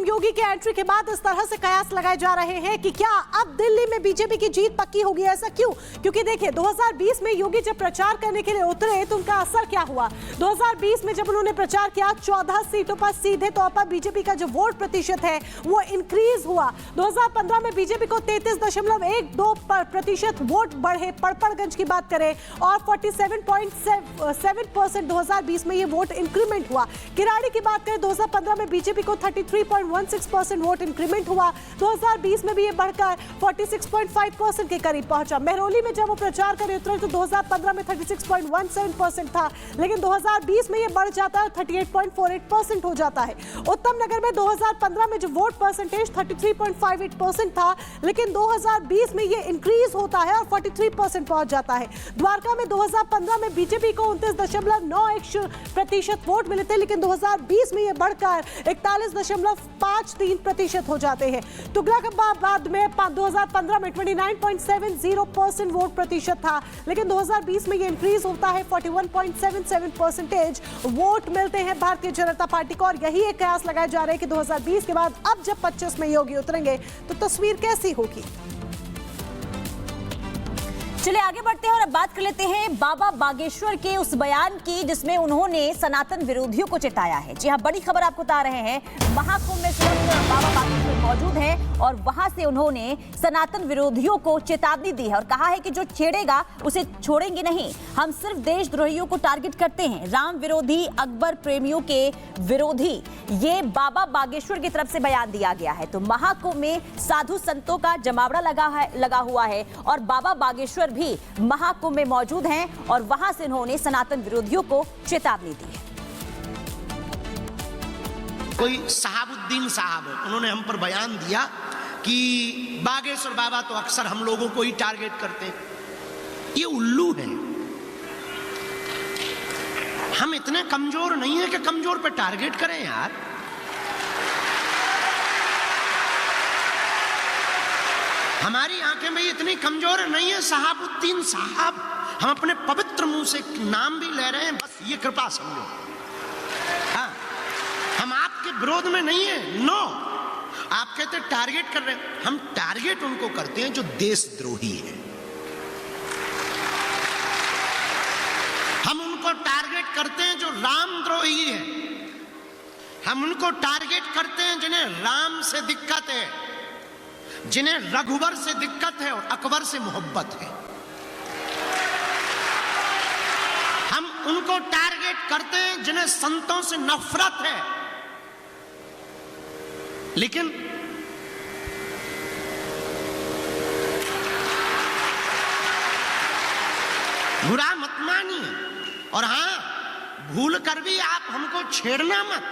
योगी के एंट्री के बाद इस तरह से कयास लगाए जा रहे हैं कि क्या अब दिल्ली में बीजेपी की जीत पक्की होगी। ऐसा क्यों? क्योंकि देखिए 2020 में योगी जब प्रचार करने के लिए उतरे तो उनका असर क्या हुआ। 2020 में जब उन्होंने प्रचार किया 14 सीटों पर सीधे तौर पर बीजेपी का जो वोट प्रतिशत है वो इंक्रीज हुआ। 2015 में बीजेपी को 33.12% वोट बढ़े पड़पड़गंज की बात करें और 47.7% 2020 में ये वोट इंक्रीमेंट हुआ। किराड़ी की बात करें 2015 में बीजेपी को 33.16% वोट इंक्रीमेंट हुआ। 2020 में भी ये बढ़कर 46.5% के करीब पहुंचा। महरौली में जब वो प्रचार करने उतरे तो 2015 में 36.17% था, लेकिन 2020 में ये बढ़ जाता है 38.48% हो जाता है। उत्तम नगर में 2015 में जो वोट परसेंटेज 33.58% था, लेकिन 2020 में ये इंक्रीज होता है और 43% पहुंच जाता है। द्वारका में 2015 में बीजेपी को 29.91% वोट मिले थे, लेकिन 2020 में ये बढ़कर 41.53% हो जाते हैं। तुगलकाबाद में 2015 में 29.70% वोट प्रतिशत था, लेकिन 2020 में ये इंक्रीज होता है 41.77% वोट मिलते हैं भारतीय जनता पार्टी को। और यही एक कयास लगाए जा रहे हैं कि 2020 के बाद अब जब 25 में योगी उतरेंगे तो तस्वीर कैसी होगी। चलिए आगे बढ़ते हैं और अब बात कर लेते हैं बाबा बागेश्वर के उस बयान की जिसमें उन्होंने सनातन विरोधियों को चेताया है। जी हाँ, बड़ी खबर आपको बता रहे हैं। महाकुंभ में बाबा बागेश्वर मौजूद हैं और वहां से उन्होंने सनातन विरोधियों को चेतावनी दी है और कहा है कि जो छेड़ेगा उसे छोड़ेंगे नहीं। हम सिर्फ देशद्रोहियों को टारगेट करते हैं, राम विरोधी, अकबर प्रेमियों के विरोधी। ये बाबा बागेश्वर की तरफ से बयान दिया गया है। तो महाकुंभ में साधु संतों का जमावड़ा लगा हुआ है और बाबा बागेश्वर भी महाकुंभ में मौजूद हैं और वहां से उन्होंने सनातन विरोधियों को चेतावनी दी है। कोई साहबुद्दीन साहब उन्होंने हम पर बयान दिया कि बागेश्वर बाबा तो अक्सर हम लोगों को ही टारगेट करते हैं। ये उल्लू है। हम इतने कमजोर नहीं है कि कमजोर पे टारगेट करें यार। हमारी आंखें में इतनी कमजोर नहीं है साहबुद्दीन साहब। हम अपने पवित्र मुंह से नाम भी ले रहे हैं, बस ये कृपा समझो। हाँ, हम आपके विरोध में नहीं है। नो, आप कहते टारगेट कर रहे हैं, हम टारगेट उनको करते हैं जो देशद्रोही है। हम उनको टारगेट करते हैं जो रामद्रोही है। हम उनको टारगेट करते हैं जिन्हें राम से दिक्कत है, जिन्हें रघुवर से दिक्कत है और अकबर से मोहब्बत है। हम उनको टारगेट करते हैं जिन्हें संतों से नफरत है। लेकिन बुरा मत मानिए और हां, भूल कर भी आप हमको छेड़ना मत,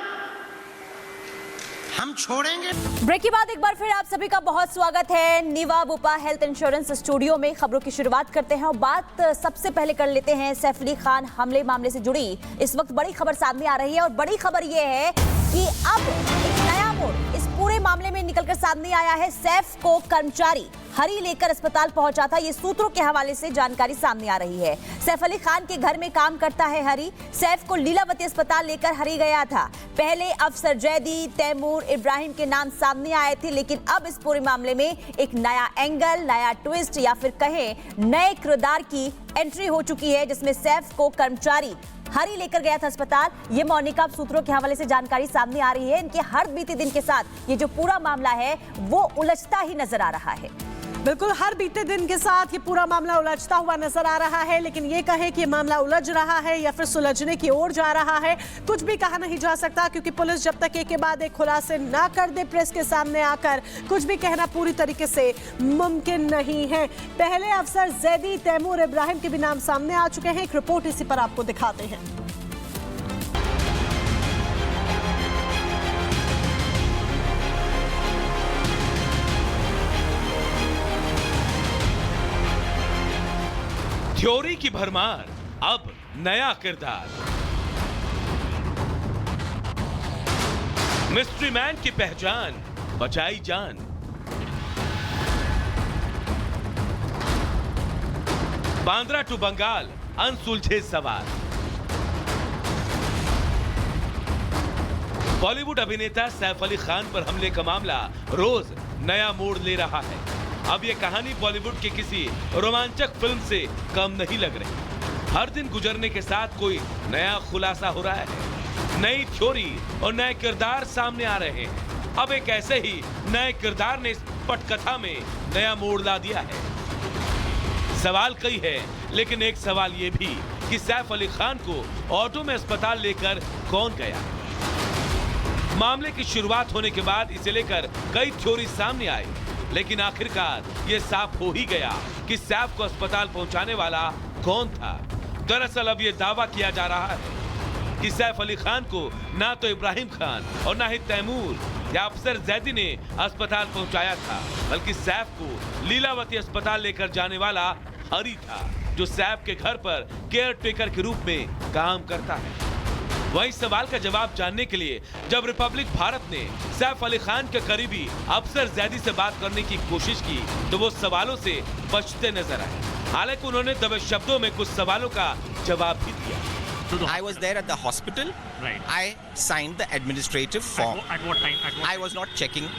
हम छोड़ेंगे। ब्रेक के बाद एक बार फिर आप सभी का बहुत स्वागत है निवा बुपा हेल्थ इंश्योरेंस स्टूडियो में। खबरों की शुरुआत करते हैं और बात सबसे पहले कर लेते हैं सैफ अली खान हमले मामले से जुड़ी इस वक्त बड़ी खबर सामने आ रही है और बड़ी खबर यह है कि अब एक नया मोड़ इस पूरे मामले में निकलकर सामने आया है। सैफ को कर्मचारी हरी लेकर अस्पताल पहुंचा था, ये सूत्रों के हवाले से जानकारी सामने आ रही है। सैफ अली खान के घर में काम करता है हरी। सैफ को लीलावती अस्पताल लेकर हरी गया था। पहले अफसर जैदी, तैमूर, इब्राहिम के नाम सामने आए थे, लेकिन अब इस पूरे मामले में एक नया एंगल, नया ट्विस्ट या फिर कहें नए किरदार की एंट्री हो चुकी है, जिसमें सैफ को कर्मचारी हरी लेकर गया था अस्पताल। ये मौनिका अब सूत्रों के हवाले से जानकारी सामने आ रही है। इनके हर बीते दिन के साथ ये जो पूरा मामला है वो उलझता ही नजर आ रहा है। बिल्कुल, हर बीते दिन के साथ ये पूरा मामला उलझता हुआ नजर आ रहा है। लेकिन ये कहे कि ये मामला उलझ रहा है या फिर सुलझने की ओर जा रहा है, कुछ भी कहा नहीं जा सकता, क्योंकि पुलिस जब तक एक के बाद एक खुलासे ना कर दे प्रेस के सामने आकर, कुछ भी कहना पूरी तरीके से मुमकिन नहीं है। पहले अफसर जैदी, तैमूर, इब्राहिम के भी नाम सामने आ चुके हैं। एक रिपोर्ट इसी पर आपको दिखाते हैं। थ्योरी की भरमार, अब नया किरदार। मिस्ट्री मैन की पहचान, बचाई जान। बांद्रा टू बंगाल, अनसुलझे सवाल। बॉलीवुड अभिनेता सैफ अली खान पर हमले का मामला रोज नया मोड़ ले रहा है। अब ये कहानी बॉलीवुड के किसी रोमांचक फिल्म से कम नहीं लग रही। हर दिन गुजरने के साथ कोई नया खुलासा हो रहा है, नई थ्योरी और नए किरदार सामने आ रहे हैं। अब एक ऐसे ही नए किरदार ने इस पटकथा में नया मोड़ ला दिया है। सवाल कई है, लेकिन एक सवाल ये भी कि सैफ अली खान को ऑटो में अस्पताल लेकर कौन गया। मामले की शुरुआत होने के बाद इसे लेकर कई थ्योरी सामने आई, लेकिन आखिरकार ये साफ हो ही गया कि सैफ को अस्पताल पहुंचाने वाला कौन था। दरअसल अब ये दावा किया जा रहा है कि सैफ अली खान को ना तो इब्राहिम खान और ना ही तैमूर या अफसर जैदी ने अस्पताल पहुंचाया था, बल्कि सैफ को लीलावती अस्पताल लेकर जाने वाला हरी था, जो सैफ के घर पर केयर टेकर के रूप में काम करता है। वही सवाल का जवाब जानने के लिए जब रिपब्लिक भारत ने सैफ अली खान के करीबी अफसर जैदी से बात करने की कोशिश की, तो वो सवालों से बचते नजर आए। हालांकि उन्होंने दबे शब्दों में कुछ सवालों का जवाब भी दिया। I was there at the hospital. Right. I signed the administrative form. At what time? I was not checking.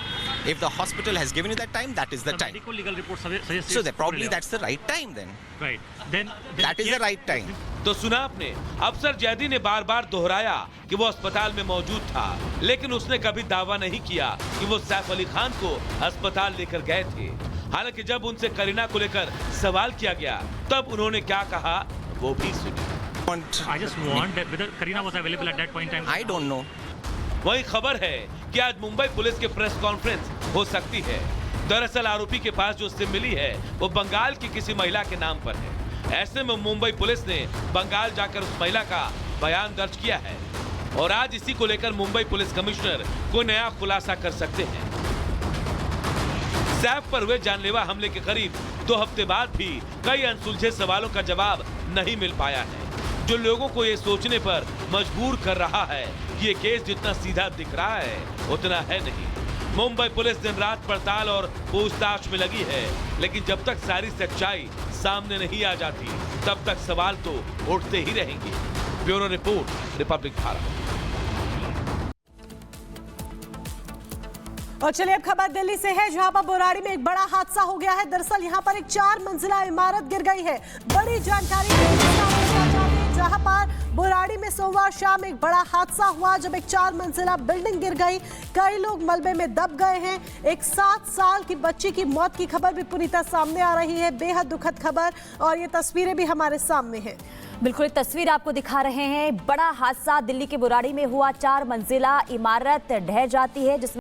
If the hospital has given you that time, that is the time. Medical legal report suggests. So probably that's the right time then. Right. Then That is the right time. तो सुना आपने, अफसर जैदी ने बार बार दोहराया कि वो अस्पताल में मौजूद था, लेकिन उसने कभी दावा नहीं किया कि वो सैफ अली खान को अस्पताल लेकर गए थे। हालांकि जब उनसे करीना को लेकर सवाल किया गया, तब उन्होंने क्या कहा वो भी सुनिए। I just want that whether Kareena was available at that point in time. I don't know. वही खबर है कि आज मुंबई पुलिस के प्रेस कॉन्फ्रेंस हो सकती है। दरअसल आरोपी के पास जो सिम मिली है वो बंगाल की किसी महिला के नाम पर है। ऐसे में मुंबई पुलिस ने बंगाल जाकर उस महिला का बयान दर्ज किया है और आज इसी को लेकर मुंबई पुलिस कमिश्नर कोई नया खुलासा कर सकते हैं। सैफ पर हुए जानलेवा हमले के करीब 2 हफ्ते बाद भी कई अनसुलझे सवालों का जवाब नहीं मिल पाया है, जो लोगों को ये सोचने पर मजबूर कर रहा है कि ये केस जितना सीधा दिख रहा है उतना है नहीं। मुंबई पुलिस दिन रात पड़ताल और पूछताछ में लगी है, लेकिन जब तक सारी सच्चाई सामने नहीं आ जाती तब तक सवाल तो उठते ही रहेंगे। Bureau report, Republic Bharat. और चलिए अब खबर दिल्ली से है, जहां पर बुराड़ी में एक बड़ा हादसा हो गया है। दरअसल यहां पर एक 4 मंजिला इमारत गिर गई है। बड़ी जानकारी जहां पर बुराड़ी में सोमवार शाम एक बड़ा हादसा हुआ, जब एक 4 मंजिला बिल्डिंग गिर गई। कई लोग मलबे में दब गए हैं। एक 7 साल की बच्ची की मौत की खबर भी पूरी तरह सामने आ रही है। बेहद दुखद खबर, और ये तस्वीरें भी हमारे सामने हैं। बिल्कुल एक तस्वीर आपको दिखा रहे हैं। बड़ा हादसा दिल्ली के बुराड़ी में हुआ। 4 मंजिला इमारत ढह जाती है, जिसमें